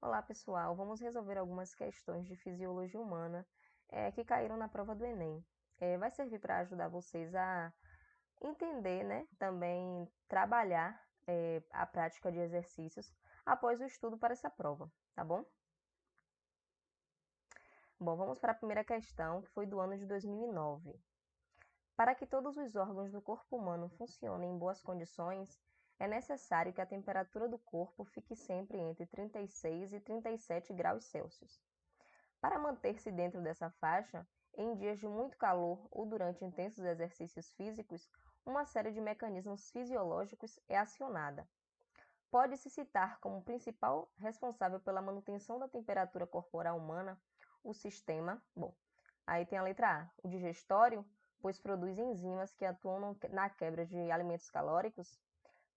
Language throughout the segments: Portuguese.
Olá, pessoal. Vamos resolver algumas questões de fisiologia humana que caíram na prova do Enem. Vai servir para ajudar vocês a entender, né? Também trabalhar a prática de exercícios após o estudo para essa prova, tá bom? Bom, vamos para a primeira questão, que foi do ano de 2009. Para que todos os órgãos do corpo humano funcionem em boas condições, é necessário que a temperatura do corpo fique sempre entre 36 e 37 graus Celsius. Para manter-se dentro dessa faixa, em dias de muito calor ou durante intensos exercícios físicos, uma série de mecanismos fisiológicos é acionada. Pode-se citar como principal responsável pela manutenção da temperatura corporal humana o sistema, aí tem a letra A, o digestório, pois produz enzimas que atuam na quebra de alimentos calóricos.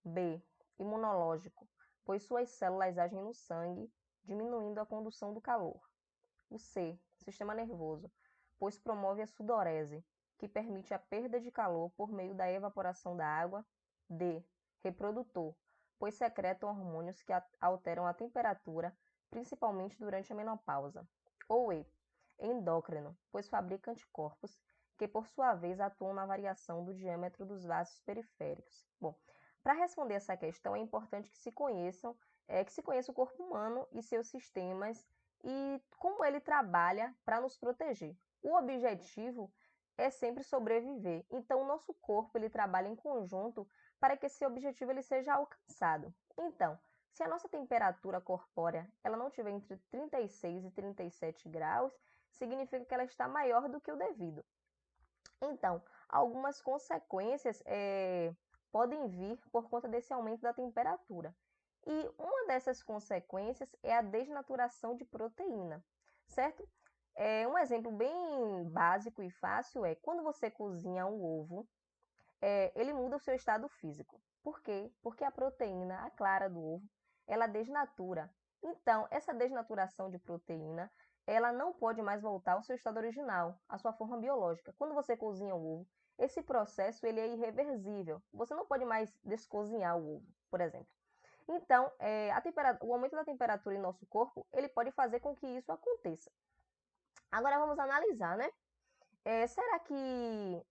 B, imunológico, pois suas células agem no sangue, diminuindo a condução do calor. O C, sistema nervoso, pois promove a sudorese, que permite a perda de calor por meio da evaporação da água. D, reprodutor, pois secreta hormônios que alteram a temperatura, principalmente durante a menopausa. Ou E, endócrino, pois fabrica anticorpos, que por sua vez atuam na variação do diâmetro dos vasos periféricos. Bom, para responder essa questão é importante que se conheça o corpo humano e seus sistemas e como ele trabalha para nos proteger. O objetivo é sempre sobreviver. Então, o nosso corpo ele trabalha em conjunto para que esse objetivo ele seja alcançado. Então, se a nossa temperatura corpórea ela não estiver entre 36 e 37 graus, significa que ela está maior do que o devido. Então, algumas consequências podem vir por conta desse aumento da temperatura. E uma dessas consequências é a desnaturação de proteína, certo? Um exemplo bem básico e fácil é quando você cozinha um ovo, ele muda o seu estado físico. Por quê? Porque a proteína, a clara do ovo, ela desnatura. Então, essa desnaturação de proteína, ela não pode mais voltar ao seu estado original, à sua forma biológica. Quando você cozinha o ovo, esse processo ele é irreversível. Você não pode mais descozinhar o ovo, por exemplo. Então, o aumento da temperatura em nosso corpo, ele pode fazer com que isso aconteça. Agora vamos analisar, né? Será que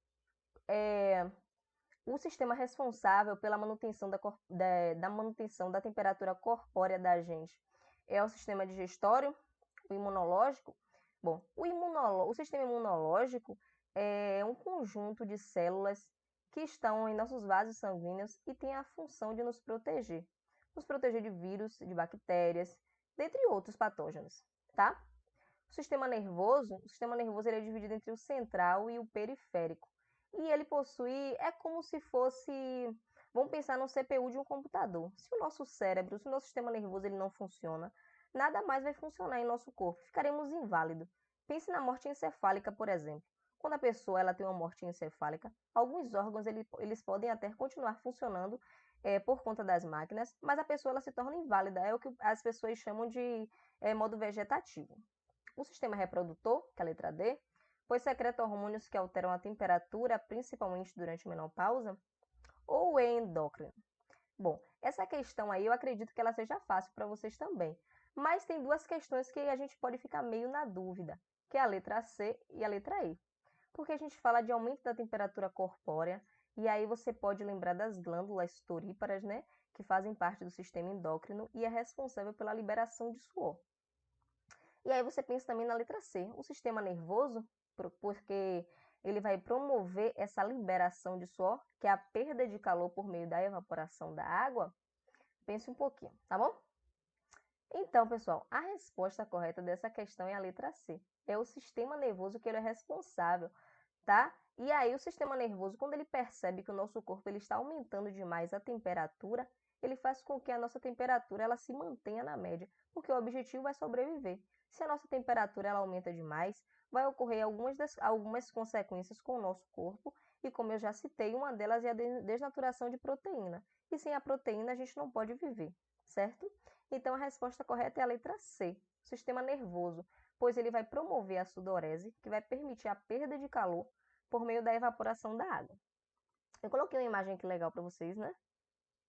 o sistema responsável pela manutenção da manutenção da temperatura corpórea da gente é o sistema digestório, o imunológico? Bom, o sistema imunológico é um conjunto de células que estão em nossos vasos sanguíneos e tem a função de nos proteger de vírus, de bactérias, dentre outros patógenos, tá? O sistema nervoso ele é dividido entre o central e o periférico. E ele possui, é como se fosse, vamos pensar no CPU de um computador. Se o nosso cérebro, se o nosso sistema nervoso ele não funciona, nada mais vai funcionar em nosso corpo. Ficaremos inválidos. Pense na morte encefálica, por exemplo. Quando a pessoa ela tem uma morte encefálica, alguns órgãos eles podem até continuar funcionando por conta das máquinas, mas a pessoa ela se torna inválida. É o que as pessoas chamam de modo vegetativo. O sistema reprodutor, que é a letra D, pois secreta hormônios que alteram a temperatura, principalmente durante a menopausa, ou é endócrino? Bom, essa questão aí eu acredito que ela seja fácil para vocês também, mas tem duas questões que a gente pode ficar meio na dúvida, que é a letra C e a letra E. Porque a gente fala de aumento da temperatura corpórea, e aí você pode lembrar das glândulas sudoríparas, né, que fazem parte do sistema endócrino e é responsável pela liberação de suor. E aí você pensa também na letra C, o sistema nervoso, porque ele vai promover essa liberação de suor, que é a perda de calor por meio da evaporação da água. Pense um pouquinho, tá bom? Então, pessoal, a resposta correta dessa questão é a letra C. É o sistema nervoso que ele é responsável, tá? E aí o sistema nervoso, quando ele percebe que o nosso corpo ele está aumentando demais a temperatura, ele faz com que a nossa temperatura ela se mantenha na média, porque o objetivo é sobreviver. Se a nossa temperatura ela aumenta demais, vai ocorrer algumas consequências com o nosso corpo, e como eu já citei, uma delas é a desnaturação de proteína. E sem a proteína a gente não pode viver, certo? Então a resposta correta é a letra C, sistema nervoso, pois ele vai promover a sudorese, que vai permitir a perda de calor por meio da evaporação da água. Eu coloquei uma imagem aqui legal para vocês, né?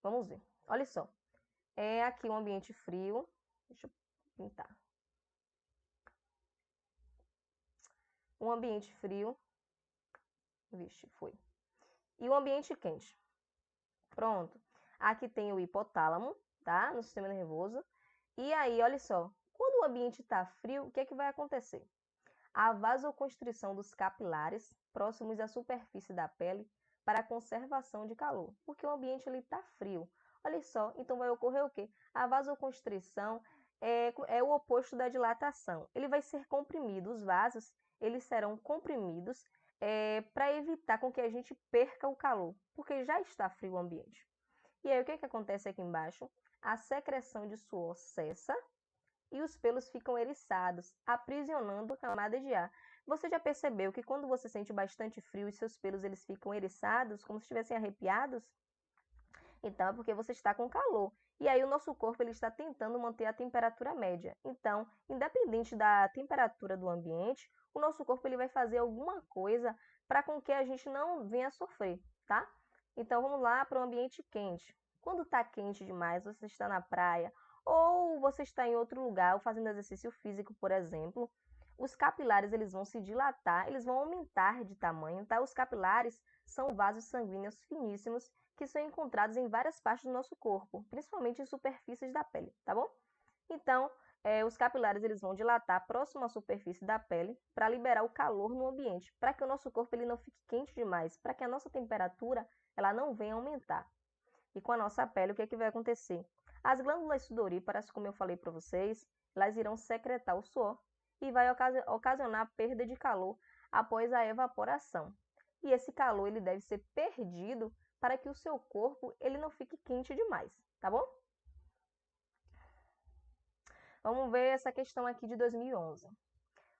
Vamos ver. Olha só. É aqui um ambiente frio. Deixa eu pintar. Um ambiente frio. Vixe, foi. E um ambiente quente. Pronto. Aqui tem o hipotálamo, tá? No sistema nervoso. E aí, olha só. Quando o ambiente está frio, o que é que vai acontecer? A vasoconstrição dos capilares próximos à superfície da pele para a conservação de calor, porque o ambiente está frio. Olha só, então vai ocorrer o quê? A vasoconstrição é o oposto da dilatação. Ele vai ser comprimido, os vasos eles serão comprimidos para evitar com que a gente perca o calor, porque já está frio o ambiente. E aí o que acontece aqui embaixo? A secreção de suor cessa e os pelos ficam eriçados, aprisionando a camada de ar. Você já percebeu que quando você sente bastante frio e seus pelos eles ficam eriçados, como se estivessem arrepiados? Então é porque você está com calor. E aí o nosso corpo ele está tentando manter a temperatura média. Então, independente da temperatura do ambiente, o nosso corpo ele vai fazer alguma coisa para com que a gente não venha a sofrer, tá? Então vamos lá para o ambiente quente. Quando está quente demais, você está na praia ou você está em outro lugar, ou fazendo exercício físico, por exemplo, os capilares eles vão se dilatar, eles vão aumentar de tamanho, tá? Os capilares são vasos sanguíneos finíssimos que são encontrados em várias partes do nosso corpo, principalmente em superfícies da pele, tá bom? Então, os capilares eles vão dilatar próximo à superfície da pele para liberar o calor no ambiente, para que o nosso corpo ele não fique quente demais, para que a nossa temperatura ela não venha aumentar. E com a nossa pele, o que é que vai acontecer? As glândulas sudoríparas, como eu falei para vocês, elas irão secretar o suor e vai ocasionar perda de calor após a evaporação. E esse calor ele deve ser perdido para que o seu corpo ele não fique quente demais, tá bom? Vamos ver essa questão aqui de 2011.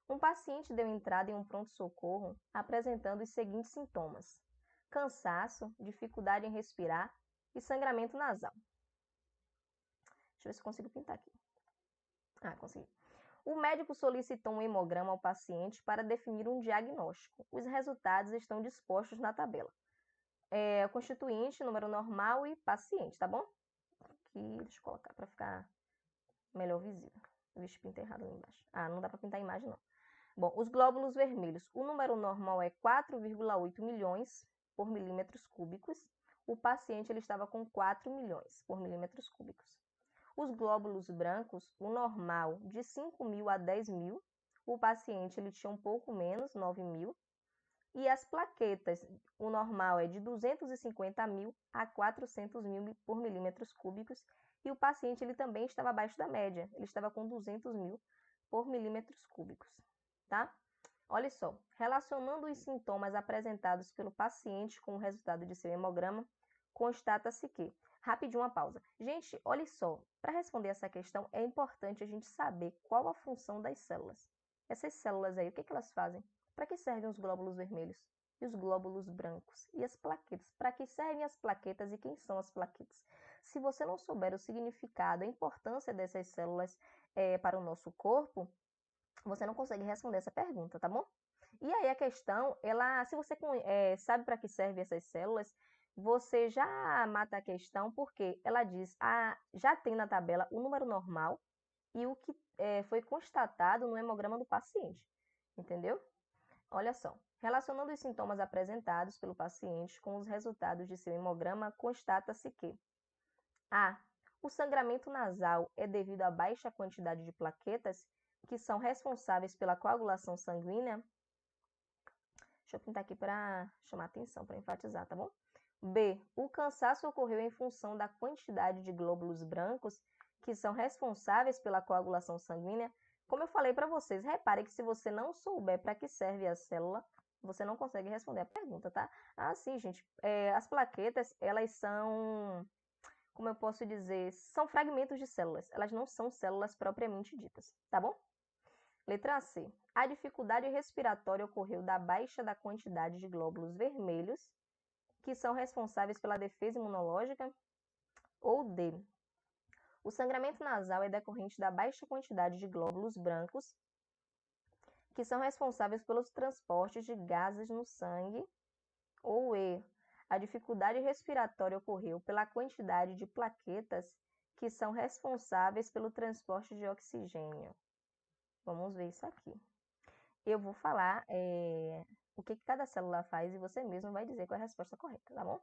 Um paciente deu entrada em um pronto-socorro apresentando os seguintes sintomas: cansaço, dificuldade em respirar e sangramento nasal. Deixa eu ver se eu consigo pintar aqui. Ah, consegui. O médico solicitou um hemograma ao paciente para definir um diagnóstico. Os resultados estão dispostos na tabela. O constituinte, número normal e paciente, tá bom? Aqui, deixa eu colocar para ficar melhor visível. Vixe, pintei errado ali embaixo. Ah, não dá para pintar a imagem, não. Bom, os glóbulos vermelhos. O número normal é 4,8 milhões por milímetros cúbicos. O paciente ele estava com 4 milhões por milímetros cúbicos. Os glóbulos brancos, o normal de 5.000 a 10.000. O paciente ele tinha um pouco menos, 9.000. E as plaquetas, o normal é de 250.000 a 400.000 por milímetros cúbicos. E o paciente ele também estava abaixo da média, ele estava com 200.000 por milímetros cúbicos, tá? Olha só, relacionando os sintomas apresentados pelo paciente com o resultado de seu hemograma, constata-se que... Rapidinho uma pausa. Gente, olha só, para responder essa questão é importante a gente saber qual a função das células. Essas células aí, o que elas fazem? Para que servem os glóbulos vermelhos? E os glóbulos brancos? E as plaquetas? Para que servem as plaquetas e quem são as plaquetas? Se você não souber o significado, a importância dessas células para o nosso corpo, você não consegue responder essa pergunta, tá bom? E aí a questão, se você sabe para que servem essas células, você já mata a questão porque ela diz, já tem na tabela o número normal e o que foi constatado no hemograma do paciente, entendeu? Olha só, relacionando os sintomas apresentados pelo paciente com os resultados de seu hemograma, constata-se que A. O sangramento nasal é devido à baixa quantidade de plaquetas que são responsáveis pela coagulação sanguínea. Deixa eu pintar aqui para chamar atenção, para enfatizar, tá bom? B. O cansaço ocorreu em função da quantidade de glóbulos brancos que são responsáveis pela coagulação sanguínea. Como eu falei para vocês, repare que se você não souber para que serve a célula, você não consegue responder a pergunta, tá? Ah, sim, gente. As plaquetas, elas são, como eu posso dizer, são fragmentos de células. Elas não são células propriamente ditas, tá bom? Letra C. A dificuldade respiratória ocorreu da baixa da quantidade de glóbulos vermelhos, que são responsáveis pela defesa imunológica. Ou D. O sangramento nasal é decorrente da baixa quantidade de glóbulos brancos, que são responsáveis pelos transportes de gases no sangue. Ou E. A dificuldade respiratória ocorreu pela quantidade de plaquetas que são responsáveis pelo transporte de oxigênio? Vamos ver isso aqui. Eu vou falar o que cada célula faz e você mesmo vai dizer qual é a resposta correta, tá bom?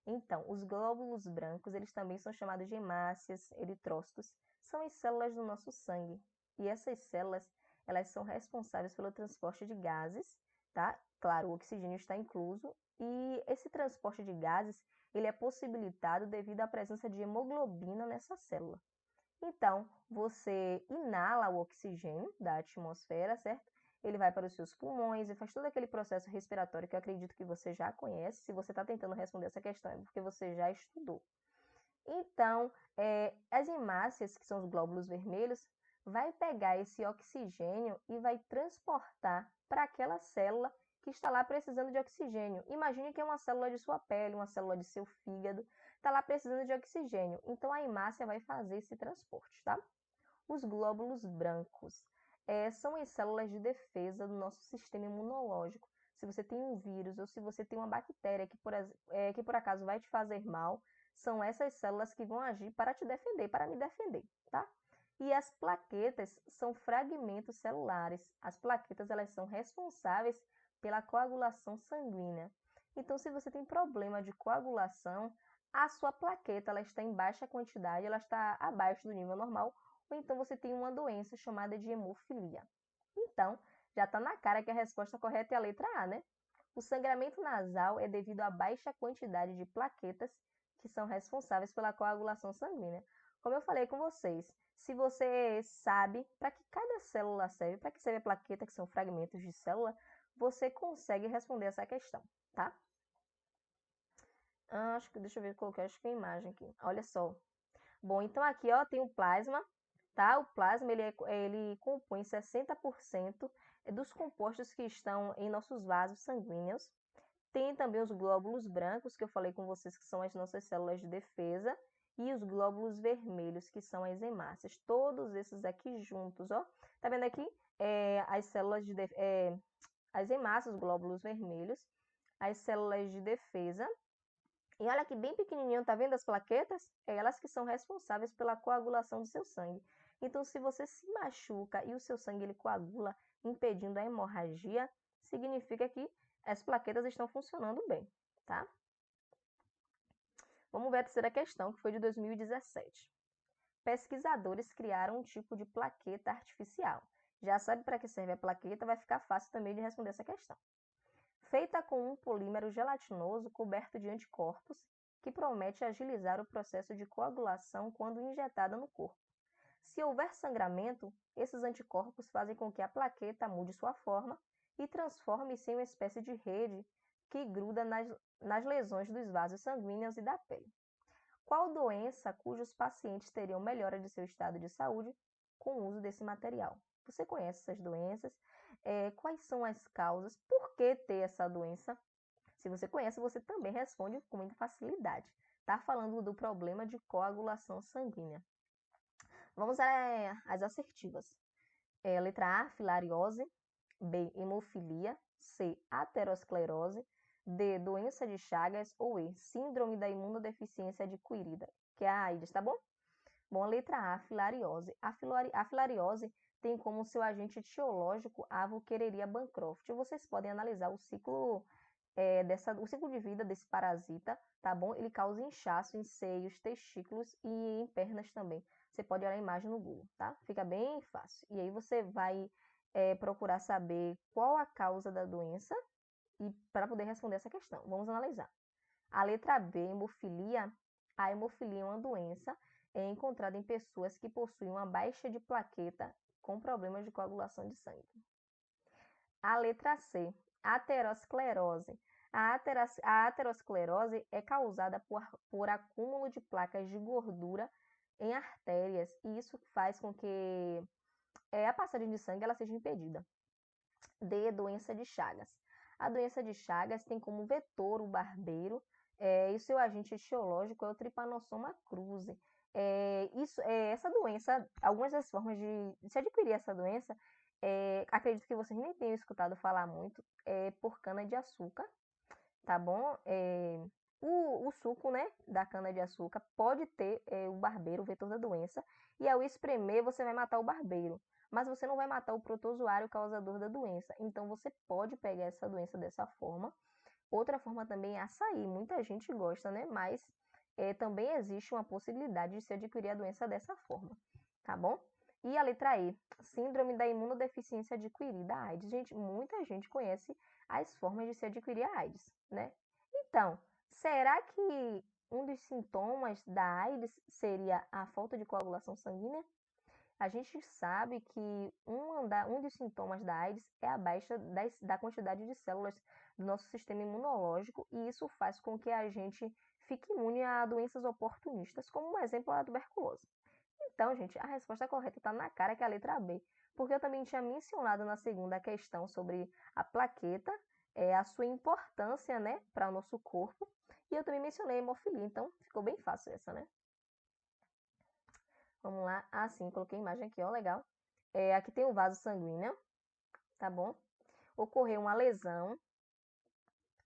Então, os glóbulos brancos, eles também são chamados de hemácias, eritrócitos, são as células do nosso sangue. E essas células, elas são responsáveis pelo transporte de gases, tá? Claro, o oxigênio está incluso. E esse transporte de gases, ele é possibilitado devido à presença de hemoglobina nessa célula. Então, você inala o oxigênio da atmosfera, certo? Ele vai para os seus pulmões e faz todo aquele processo respiratório que eu acredito que você já conhece. Se você está tentando responder essa questão, é porque você já estudou. Então, as hemácias, que são os glóbulos vermelhos, vai pegar esse oxigênio e vai transportar para aquela célula que está lá precisando de oxigênio. Imagine que é uma célula de sua pele, uma célula de seu fígado, está lá precisando de oxigênio. Então, a hemácia vai fazer esse transporte, tá? Os glóbulos brancos são as células de defesa do nosso sistema imunológico. Se você tem um vírus ou se você tem uma bactéria que por acaso vai te fazer mal, são essas células que vão agir para te defender, para me defender, tá? E as plaquetas são fragmentos celulares. As plaquetas, elas são responsáveis pela coagulação sanguínea. Então, se você tem problema de coagulação, a sua plaqueta ela está em baixa quantidade, ela está abaixo do nível normal, ou então você tem uma doença chamada de hemofilia. Então, já está na cara que a resposta correta é a letra A, né? O sangramento nasal é devido à baixa quantidade de plaquetas que são responsáveis pela coagulação sanguínea. Como eu falei com vocês, se você sabe para que cada célula serve, para que serve a plaqueta, que são fragmentos de célula, você consegue responder essa questão, tá? Deixa eu ver, coloquei acho que a imagem aqui. Olha só. Bom, então aqui ó, tem o plasma, tá? O plasma ele compõe 60% dos compostos que estão em nossos vasos sanguíneos. Tem também os glóbulos brancos, que eu falei com vocês, que são as nossas células de defesa, e os glóbulos vermelhos, que são as hemácias. Todos esses aqui juntos, ó. Tá vendo aqui? As células as hemácias, os glóbulos vermelhos, as células de defesa. E olha aqui, bem pequenininho, tá vendo as plaquetas? É elas que são responsáveis pela coagulação do seu sangue. Então, se você se machuca e o seu sangue ele coagula, impedindo a hemorragia, significa que as plaquetas estão funcionando bem, tá? Vamos ver a terceira questão, que foi de 2017. Pesquisadores criaram um tipo de plaqueta artificial. Já sabe para que serve a plaqueta, vai ficar fácil também de responder essa questão. Feita com um polímero gelatinoso coberto de anticorpos, que promete agilizar o processo de coagulação quando injetada no corpo. Se houver sangramento, esses anticorpos fazem com que a plaqueta mude sua forma e transforme-se em uma espécie de rede que gruda nas lesões dos vasos sanguíneos e da pele. Qual doença cujos pacientes teriam melhora de seu estado de saúde com o uso desse material? Você conhece essas doenças? Quais são as causas? Por que ter essa doença? Se você conhece, você também responde com muita facilidade. Está falando do problema de coagulação sanguínea. Vamos às assertivas. Letra A, filariose. B, hemofilia. C, aterosclerose. D, doença de Chagas. Ou E, síndrome da imunodeficiência adquirida, que é a AIDS, tá bom? Bom, letra A, filariose. A filariose tem como seu agente etiológico a Wuchereria bancroft. Vocês podem analisar o ciclo o ciclo de vida desse parasita, tá bom? Ele causa inchaço em seios, testículos e em pernas também. Você pode olhar a imagem no Google, tá? Fica bem fácil. E aí você vai procurar saber qual a causa da doença e para poder responder essa questão. Vamos analisar. A letra B, hemofilia. A hemofilia é uma doença encontrada em pessoas que possuem uma baixa de plaqueta com problemas de coagulação de sangue. A letra C, aterosclerose. A aterosclerose é causada por acúmulo de placas de gordura em artérias e isso faz com que a passagem de sangue ela seja impedida. D, doença de Chagas. A doença de Chagas tem como vetor o barbeiro e seu agente etiológico é o Trypanosoma cruzi. Essa doença, algumas das formas de se adquirir essa doença, acredito que vocês nem tenham escutado falar muito, por cana-de-açúcar, tá bom? o suco, né, da cana-de-açúcar pode ter o barbeiro, o vetor da doença, e ao espremer você vai matar o barbeiro, mas você não vai matar o protozoário causador da doença. Então você pode pegar essa doença dessa forma. Outra forma também é açaí, muita gente gosta, né, mas também existe uma possibilidade de se adquirir a doença dessa forma, tá bom? E a letra E, síndrome da imunodeficiência adquirida, AIDS. Gente, muita gente conhece as formas de se adquirir a AIDS, né? Então, será que um dos sintomas da AIDS seria a falta de coagulação sanguínea? A gente sabe que um dos sintomas da AIDS é a baixa da quantidade de células do nosso sistema imunológico, e isso faz com que a gente fique imune a doenças oportunistas, como um exemplo a tuberculose. Então, gente, a resposta correta está na cara, que é a letra B, porque eu também tinha mencionado na segunda questão sobre a plaqueta, a sua importância, né, para o nosso corpo, e eu também mencionei a hemofilia, então ficou bem fácil essa, né? Vamos lá. Ah, sim, coloquei a imagem aqui, ó, legal. Aqui tem o vaso sanguíneo, tá bom? Ocorreu uma lesão,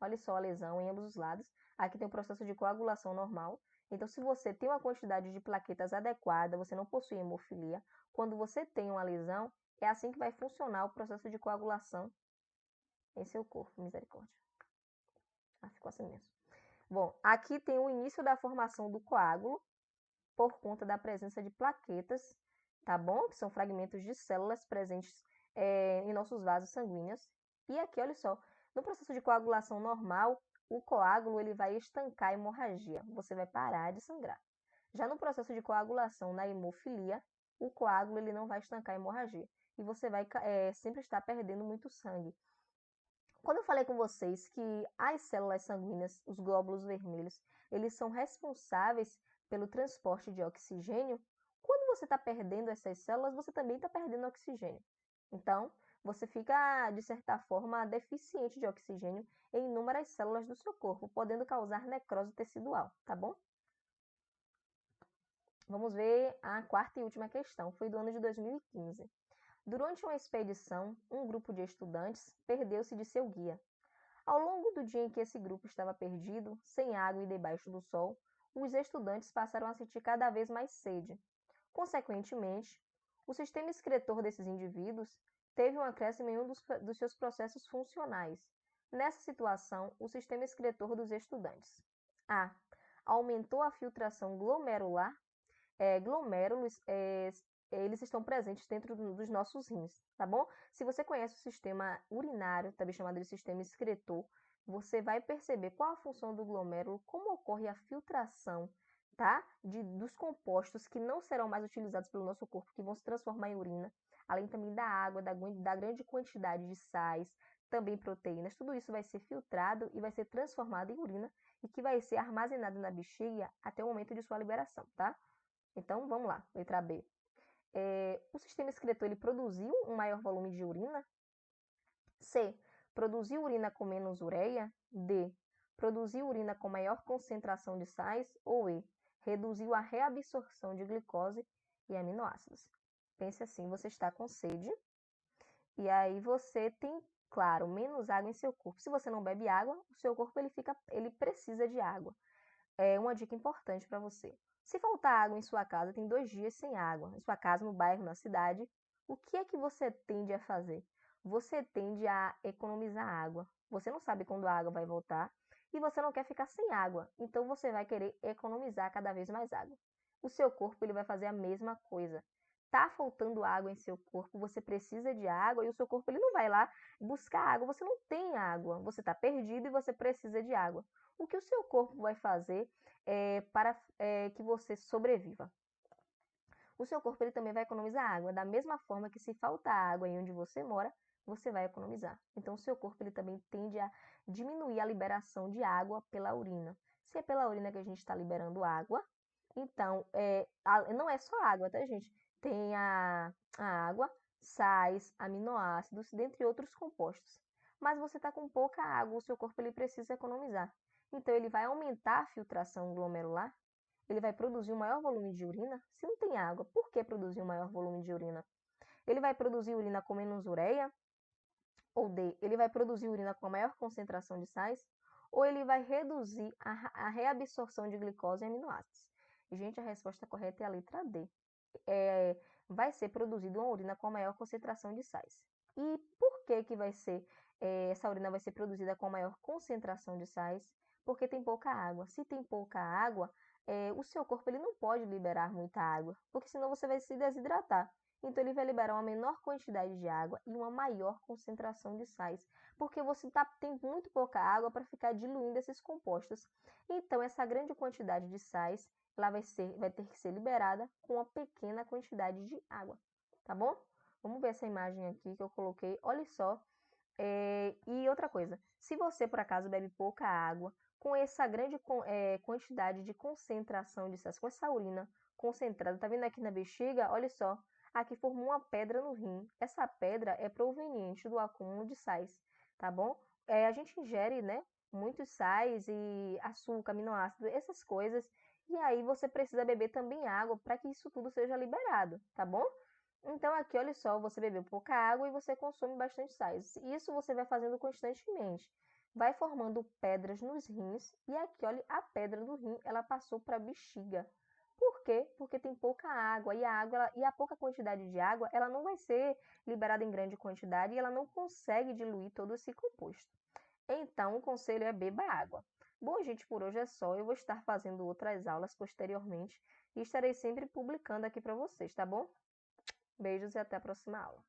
olha só a lesão em ambos os lados. Aqui tem o processo de coagulação normal. Então, se você tem uma quantidade de plaquetas adequada, você não possui hemofilia. Quando você tem uma lesão, é assim que vai funcionar o processo de coagulação em seu corpo. Misericórdia. Ah, ficou assim mesmo. Bom, aqui tem o início da formação do coágulo por conta da presença de plaquetas, tá bom? Que são fragmentos de células presentes em nossos vasos sanguíneos. E aqui, olha só, no processo de coagulação normal, o coágulo ele vai estancar a hemorragia, você vai parar de sangrar. Já no processo de coagulação na hemofilia, o coágulo ele não vai estancar a hemorragia e você vai sempre estar perdendo muito sangue. Quando eu falei com vocês que as células sanguíneas, os glóbulos vermelhos, eles são responsáveis pelo transporte de oxigênio, quando você está perdendo essas células, você também está perdendo oxigênio. Então, você fica, de certa forma, deficiente de oxigênio em inúmeras células do seu corpo, podendo causar necrose tecidual, tá bom? Vamos ver a quarta e última questão, foi do ano de 2015. Durante uma expedição, um grupo de estudantes perdeu-se de seu guia. Ao longo do dia em que esse grupo estava perdido, sem água e debaixo do sol, os estudantes passaram a sentir cada vez mais sede. Consequentemente, o sistema excretor desses indivíduos teve um acréscimo em um dos seus processos funcionais. Nessa situação, o sistema excretor dos estudantes: A. Aumentou a filtração glomerular. Glomérulos, eles estão presentes dentro dos nossos rins, tá bom? Se você conhece o sistema urinário, também chamado de sistema excretor, você vai perceber qual a função do glomérulo, como ocorre a filtração, tá? Dos compostos que não serão mais utilizados pelo nosso corpo, que vão se transformar em urina, além também da água, da grande quantidade de sais, também proteínas. Tudo isso vai ser filtrado e vai ser transformado em urina e que vai ser armazenado na bexiga até o momento de sua liberação, tá? Então, vamos lá, letra B. O sistema excretor ele produziu um maior volume de urina? C. Produziu urina com menos ureia? D. Produziu urina com maior concentração de sais? Ou E. Reduziu a reabsorção de glicose e aminoácidos? Pense assim, você está com sede e aí você tem, claro, menos água em seu corpo. Se você não bebe água, o seu corpo ele precisa de água. É uma dica importante para você. Se faltar água em sua casa, tem 2 dias sem água, em sua casa, no bairro, na cidade, o que é que você tende a fazer? Você tende a economizar água. Você não sabe quando a água vai voltar e você não quer ficar sem água, então você vai querer economizar cada vez mais água. O seu corpo ele vai fazer a mesma coisa. Tá faltando água em seu corpo, você precisa de água e o seu corpo ele não vai lá buscar água, você não tem água, você está perdido e você precisa de água. O que o seu corpo vai fazer para que você sobreviva? O seu corpo ele também vai economizar água, da mesma forma que se falta água em onde você mora, você vai economizar. Então, o seu corpo ele também tende a diminuir a liberação de água pela urina. Se é pela urina que a gente está liberando água, então, não é só água, tá, gente? Tem a água, sais, aminoácidos, dentre outros compostos. Mas você está com pouca água, o seu corpo ele precisa economizar. Então, ele vai aumentar a filtração glomerular, ele vai produzir um maior volume de urina. Se não tem água, por que produzir um maior volume de urina? Ele vai produzir urina com menos ureia? Ou D, ele vai produzir urina com a maior concentração de sais? ou ele vai reduzir a reabsorção de glicose e aminoácidos? Gente, a resposta correta é a letra D. Vai ser produzida uma urina com a maior concentração de sais. E por que vai ser, essa urina vai ser produzida com a maior concentração de sais? Porque tem pouca água. Se tem pouca água, o seu corpo ele não pode liberar muita água, porque senão você vai se desidratar. Então, ele vai liberar uma menor quantidade de água e uma maior concentração de sais, porque você tem muito pouca água para ficar diluindo esses compostos. Então, essa grande quantidade de sais ela vai ter que ser liberada com uma pequena quantidade de água, tá bom? Vamos ver essa imagem aqui que eu coloquei, olha só. E outra coisa, se você por acaso bebe pouca água, com essa grande quantidade de concentração de sais, com essa urina concentrada, tá vendo aqui na bexiga? Olha só, aqui formou uma pedra no rim. Essa pedra é proveniente do acúmulo de sais, tá bom? A gente ingere, né, muitos sais e açúcar, aminoácido, essas coisas, e aí você precisa beber também água para que isso tudo seja liberado, tá bom? Então aqui, olha só, você bebeu pouca água e você consome bastante sais. Isso você vai fazendo constantemente. Vai formando pedras nos rins e aqui, olha, a pedra do rim, ela passou para a bexiga. Por quê? Porque tem pouca água e a pouca quantidade de água, ela não vai ser liberada em grande quantidade e ela não consegue diluir todo esse composto. Então, o conselho é beba água. Bom, gente, por hoje é só. Eu vou estar fazendo outras aulas posteriormente e estarei sempre publicando aqui para vocês, tá bom? Beijos e até a próxima aula.